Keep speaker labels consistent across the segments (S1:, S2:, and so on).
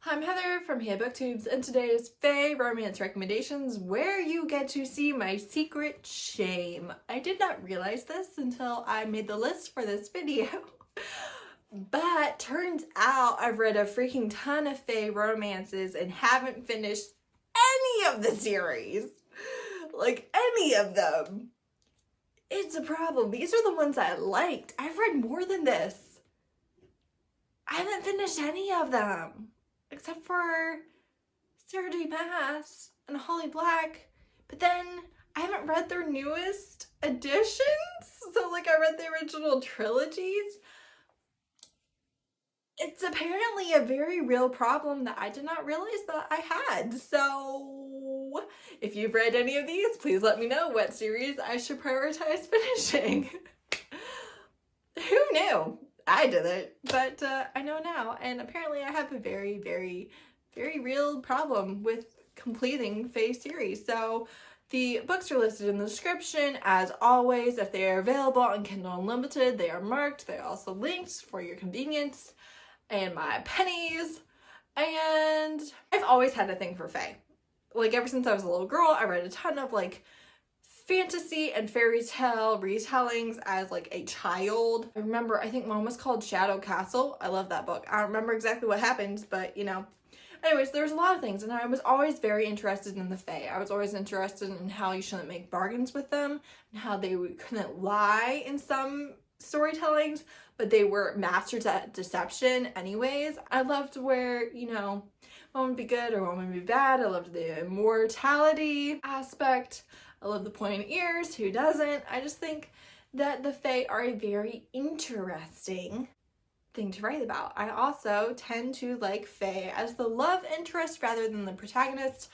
S1: I'm Heather from Hey Booktubes, and today's Fae Romance Recommendations, where you get to see my secret shame. I did not realize this until I made the list for this video. But turns out I've read a freaking ton of Fae romances and haven't finished any of the series. Like, any of them. It's a problem. These are the ones I liked. I've read more than this. I haven't finished any of them. Except for Sarah J. Maas and Holly Black. But then I haven't read their newest editions. So like I read the original trilogies. It's apparently a very real problem that I did not realize that I had. So if you've read any of these, please let me know what series I should prioritize finishing. Who knew? I didn't, but I know now, and apparently I have a very, very, very real problem with completing Fae series. So the books are listed in the description, as always. If they are available on Kindle Unlimited, they are marked. They are also linked for your convenience and my pennies. And I've always had a thing for Fae. Like, ever since I was a little girl, I read a ton of, like, fantasy and fairy tale retellings as like a child. I remember, I think one was called Shadow Castle. I love that book. I don't remember exactly what happens, but you know. Anyways, there's a lot of things, and I was always very interested in the Fae. I was always interested in how you shouldn't make bargains with them, and how they couldn't lie in some storytellings, but they were masters at deception anyways. I loved where, you know, one would be good or one would be bad. I loved the immortality aspect. I love the pointed ears, who doesn't? I just think that the Fae are a very interesting thing to write about. I also tend to like Fae as the love interest rather than the protagonist,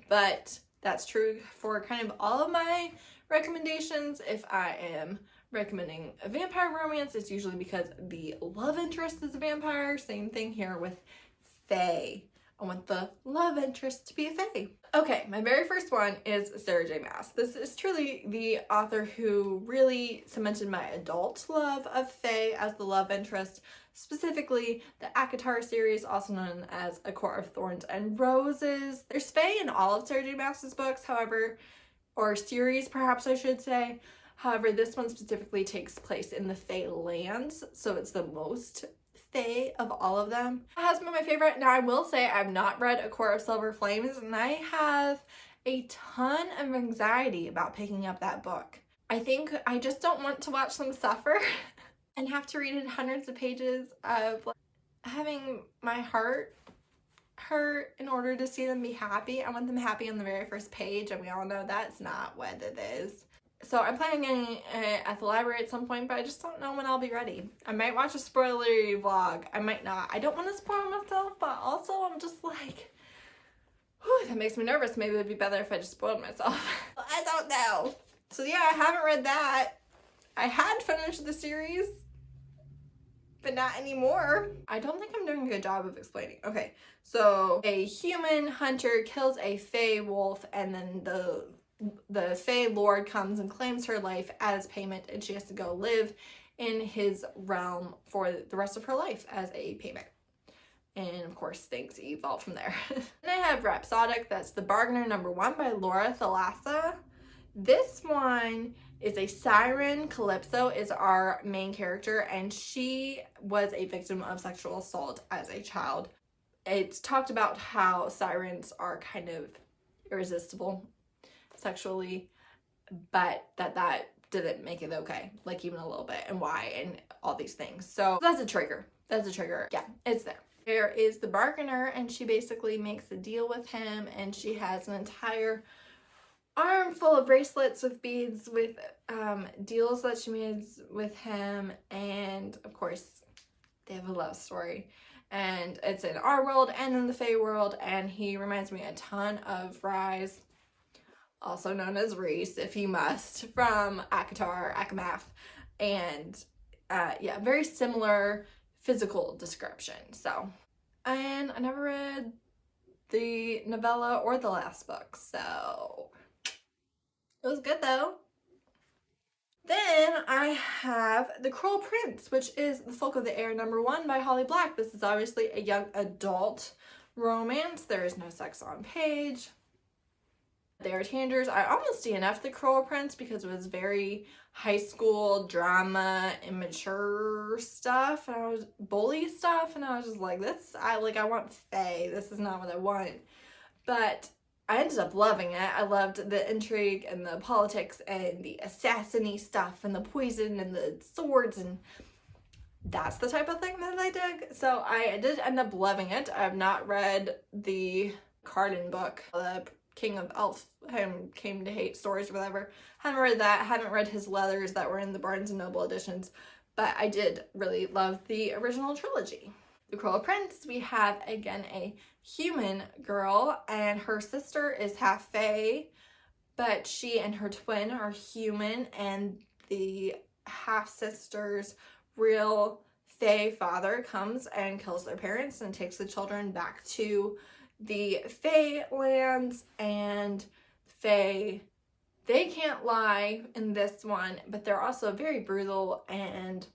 S1: but that's true for kind of all of my recommendations. If I am recommending a vampire romance, it's usually because the love interest is a vampire. Same thing here with Fae. I want the love interest to be a Fae. Okay, my very first one is Sarah J. Maas. This is truly the author who really cemented my adult love of Fae as the love interest, specifically the ACOTAR series, also known as A Court of Thorns and Roses. There's Fae in all of Sarah J. Maas's books, however, or series perhaps I should say. However, this one specifically takes place in the Fae lands, so it's the most Fae of all of them. It has been my favorite. Now I will say I've not read A Court of Silver Flames, and I have a ton of anxiety about picking up that book. I think I just don't want to watch them suffer and have to read hundreds of pages of like, having my heart hurt in order to see them be happy. I want them happy on the very first page, and we all know that's not what it is. So I'm planning on getting it at the library at some point, but I just don't know when I'll be ready. I might watch a spoilery vlog. I might not. I don't want to spoil myself, but also I'm just like, whew, that makes me nervous. Maybe it'd be better if I just spoiled myself. I don't know. So yeah, I haven't read that. I had finished the series, but not anymore. I don't think I'm doing a good job of explaining. Okay, so a human hunter kills a Fae wolf, and then the Fae Lord comes and claims her life as payment, and she has to go live in his realm for the rest of her life as a payment. And of course, things evolve from there. Then I have Rhapsodic, that's The Bargainer #1 by Thalassa. This one is a siren. Calypso is our main character, and she was a victim of sexual assault as a child. It's talked about how sirens are kind of irresistible sexually, but that didn't make it okay, like even a little bit, and why, and all these things. So that's a trigger. Yeah, it's there. There is the bargainer, and she basically makes a deal with him, and she has an entire arm full of bracelets with beads with deals that she made with him, and of course they have a love story, and it's in our world and in the Fae world, and he reminds me a ton of Rise, also known as Reese, if you must, from ACOTAR, Akamath, and yeah, very similar physical description. So, and I never read the novella or the last book, so it was good though. Then I have The Cruel Prince, which is The Folk of the Air #1 by Holly Black. This is obviously a young adult romance. There is no sex on page. They are teenagers. I almost DNF'd The Cruel Prince because it was very high school drama, immature stuff, and I was bully stuff, and I was just like, I want Fae. This is not what I want. But I ended up loving it. I loved the intrigue and the politics and the assassin-y stuff and the poison and the swords, and that's the type of thing that I dig. So I did end up loving it. I have not read the Carden book, the King of Elf Came to Hate Stories or whatever. Haven't read that. Haven't read his leathers that were in the Barnes & Noble editions. But I did really love the original trilogy. The Cruel Prince, we have again a human girl, and her sister is half fae, but she and her twin are human, and the half-sister's real fae father comes and kills their parents and takes the children back to the Fae lands. And Fae, they can't lie in this one, but they're also very brutal, and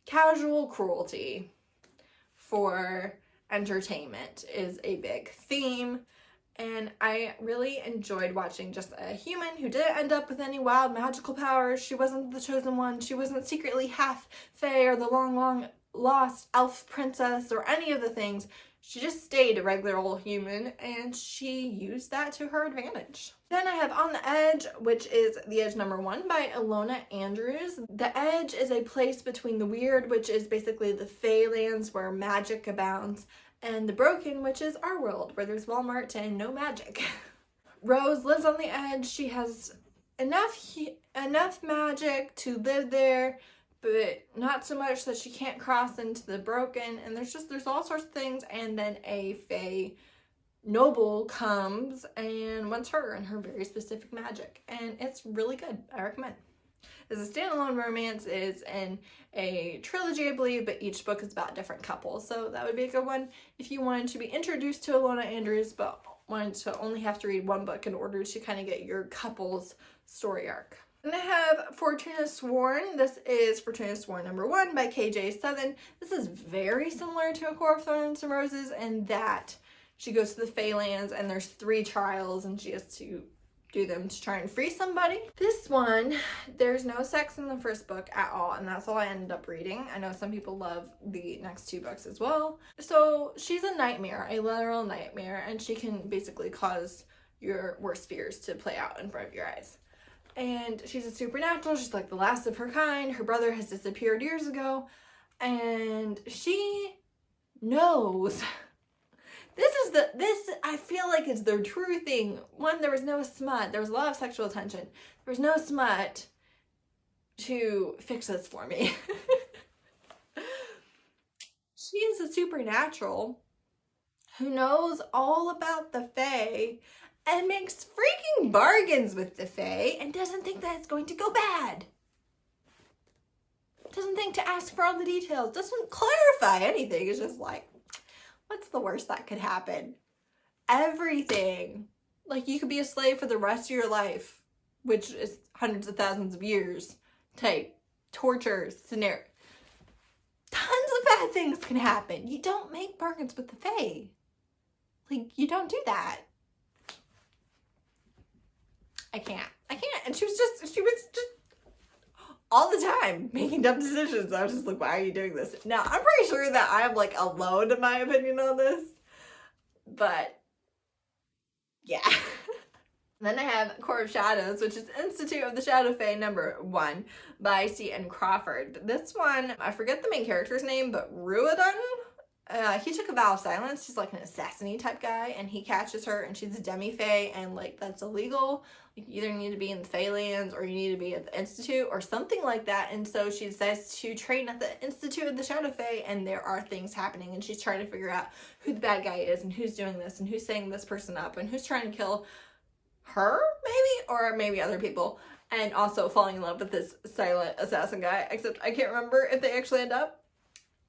S1: casual cruelty for entertainment is a big theme. And I really enjoyed watching just a human who didn't end up with any wild magical powers. She wasn't the chosen one. She wasn't secretly half fae or the long lost elf princess or any of the things. She just stayed a regular old human, and she used that to her advantage. Then I have On the Edge, which is The Edge #1 by Ilona Andrews. The Edge is a place between the weird, which is basically the Fae lands where magic abounds, and the broken, which is our world, where there's Walmart and no magic. Rose lives on the edge. She has enough magic to live there, but not so much that she can't cross into the broken. And there's all sorts of things. And then a Fae noble comes and wants her and her very specific magic. And it's really good. I recommend. As a standalone romance, is in a trilogy, I believe, but each book is about a different couple. So that would be a good one if you wanted to be introduced to Ilona Andrews, but wanted to only have to read one book in order to kind of get your couple's story arc. And I have Fortuna Sworn. This is Fortuna Sworn #1 by KJ Southern. This is very similar to A Court of Thorns and Roses in that she goes to the Fae lands and there's 3 trials and she has to do them to try and free somebody. This one, there's no sex in the first book at all, and that's all I ended up reading. I know some people love the next 2 books as well. So she's a nightmare, a literal nightmare, and she can basically cause your worst fears to play out in front of your eyes. And she's a supernatural. She's like the last of her kind. Her brother has disappeared years ago, and she knows. This I feel like is the true thing. One, there was no smut. There was a lot of sexual tension. There was no smut to fix this for me. She is a supernatural who knows all about the Fae and makes freaking bargains with the Fae and doesn't think that it's going to go bad. Doesn't think to ask for all the details. Doesn't clarify anything. It's just like, what's the worst that could happen? Everything. Like, you could be a slave for the rest of your life, which is hundreds of thousands of years type torture scenario. Tons of bad things can happen. You don't make bargains with the Fae. Like, you don't do that. I can't. And she was just all the time making dumb decisions. I was just like, why are you doing this? Now, I'm pretty sure that I'm like alone in my opinion on this, but yeah. Then I have Court of Shadows, which is Institute of the Shadow Fae #1 by C.N. Crawford. This one, I forget the main character's name, but Ruadan? He took a vow of silence. He's like an assassin-y type guy, and he catches her, and she's a demi-fae, and like that's illegal. Like, you either need to be in the Fae lands or you need to be at the Institute or something like that. And so she decides to train at the Institute of the Shadow Fae, and there are things happening, and she's trying to figure out who the bad guy is and who's doing this and who's setting this person up and who's trying to kill her, maybe, or maybe other people, and also falling in love with this silent assassin guy, except I can't remember if they actually end up.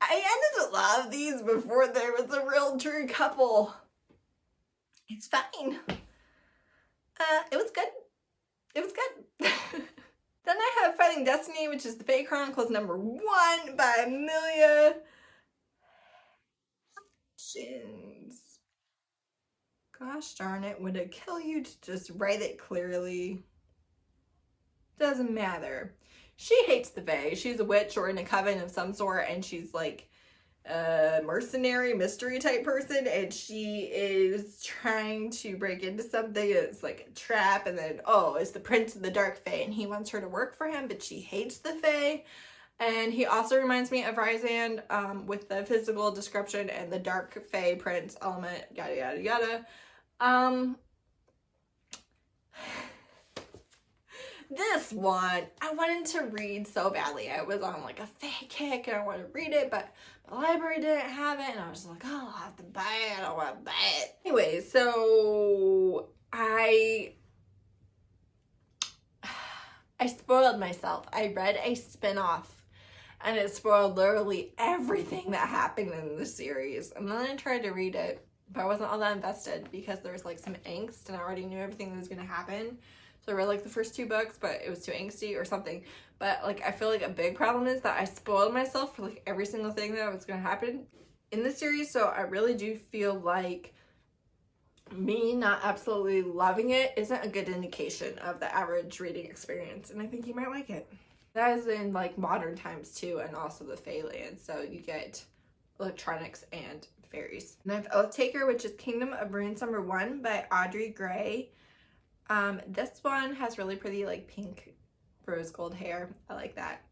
S1: I ended to love these before there was a real true couple. It's fine. It was good. It was good. Then I have Fighting Destiny, which is the Fae Chronicles #1 by Amelia Recommendations. Gosh darn it, would it kill you to just write it clearly? Doesn't matter. She hates the Fae. She's a witch or in a coven of some sort, and she's like a mercenary mystery type person, and she is trying to break into something. It's like a trap, and then it's the Prince of the Dark Fae, and he wants her to work for him, but she hates the Fae. And he also reminds me of Rysand, with the physical description and the Dark Fae Prince element, yada yada yada. This one, I wanted to read so badly. I was on like a Fae kick and I wanted to read it, but the library didn't have it, and I was like, oh, I'll have to buy it. I don't want to buy it. Anyway, so I spoiled myself. I read a spin-off, and it spoiled literally everything that happened in the series. And then I tried to read it, but I wasn't all that invested because there was like some angst, and I already knew everything that was going to happen. So I read like the first 2 books, but it was too angsty or something. But like, I feel like a big problem is that I spoiled myself for like every single thing that was going to happen in the series. So I really do feel like me not absolutely loving it isn't a good indication of the average reading experience. And I think you might like it. That is in like modern times too, and also the Fae land. So you get electronics and fairies. Knife Oathtaker, which is Kingdom of Runes #1 by Audrey Gray. This one has really pretty like pink rose gold hair. I like that.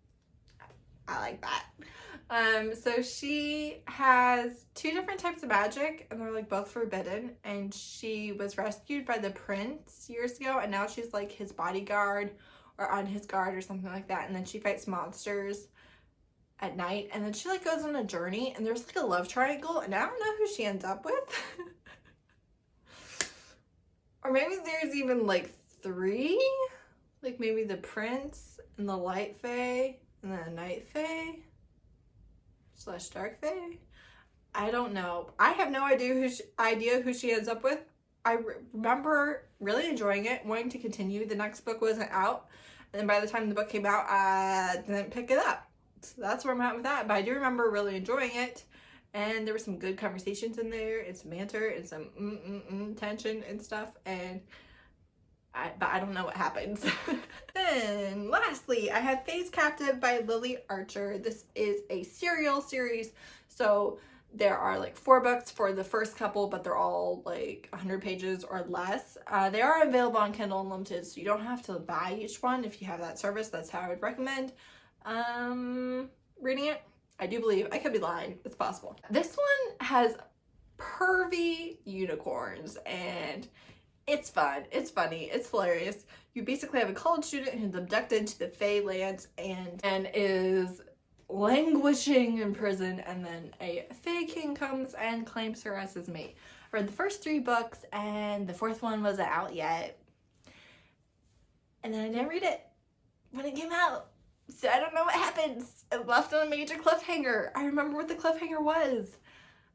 S1: I like that. So she has 2 different types of magic, and they're like both forbidden, and she was rescued by the prince years ago, and now she's like his bodyguard or on his guard or something like that, and then she fights monsters at night, and then she like goes on a journey, and there's like a love triangle, and I don't know who she ends up with. Or maybe there's even like 3, like maybe the prince and the light fae and the night fae / dark fae. I don't know. I have no idea who she ends up with. I remember really enjoying it, wanting to continue. The next book wasn't out, and then by the time the book came out, I didn't pick it up. So that's where I'm at with that. But I do remember really enjoying it. And there were some good conversations in there, and some banter, and some tension and stuff, but I don't know what happens. Then, lastly, I have Fae's Captive by Lily Archer. This is a serial series, so there are like 4 books for the first couple, but they're all like 100 pages or less. They are available on Kindle Unlimited, so you don't have to buy each one if you have that service. That's how I would recommend reading it. I do believe, I could be lying, it's possible. This one has pervy unicorns, and it's fun, it's funny, it's hilarious. You basically have a college student who's abducted to the Fae lands and is languishing in prison, and then a Fae king comes and claims her as his mate. I read the first 3 books, and the 4th one wasn't out yet. And then I didn't read it when it came out. So I don't know what happens. It left on a major cliffhanger. I remember what the cliffhanger was.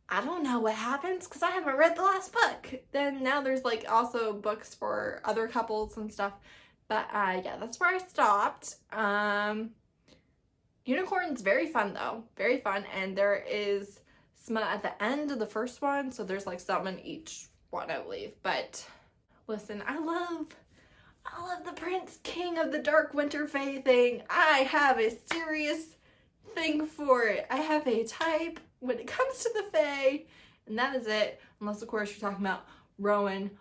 S1: I don't know what happens because I haven't read the last book. Then now there's like also books for other couples and stuff. But yeah, that's where I stopped. Unicorn's very fun though. Very fun. And there is some at the end of the first one. So there's like some in each one, I believe. But listen, I love the Prince King of the Dark Winter Fae thing. I have a serious thing for it. I have a type when it comes to the Fae, and that is it. Unless, of course, you're talking about Rowan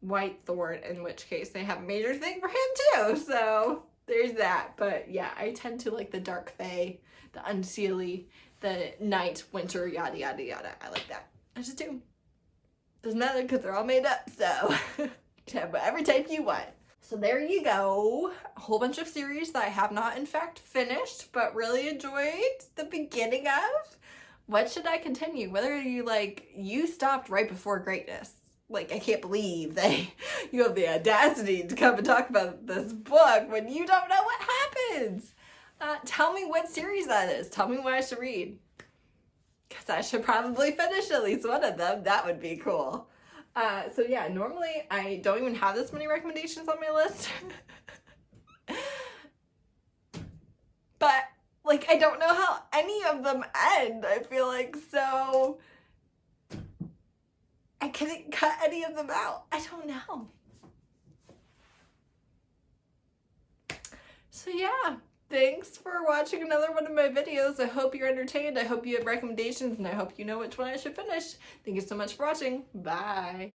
S1: Whitethorn, in which case they have a major thing for him too. So there's that. But yeah, I tend to like the Dark Fae, the Unseelie, the Night, Winter, yada yada yada. I like that. I just do. Doesn't matter because they're all made up. So have whatever type you want. So there you go, a whole bunch of series that I have not in fact finished, but really enjoyed the beginning of. What should I continue? Whether you stopped right before greatness. Like, I can't believe that you have the audacity to come and talk about this book when you don't know what happens. Tell me what series that is. Tell me what I should read. Because I should probably finish at least one of them. That would be cool. So yeah, normally I don't even have this many recommendations on my list. But like, I don't know how any of them end, I feel like. So couldn't cut any of them out. I don't know. So yeah, thanks for watching another one of my videos. I hope you're entertained. I hope you have recommendations, and I hope you know which one I should finish. Thank you so much for watching. Bye.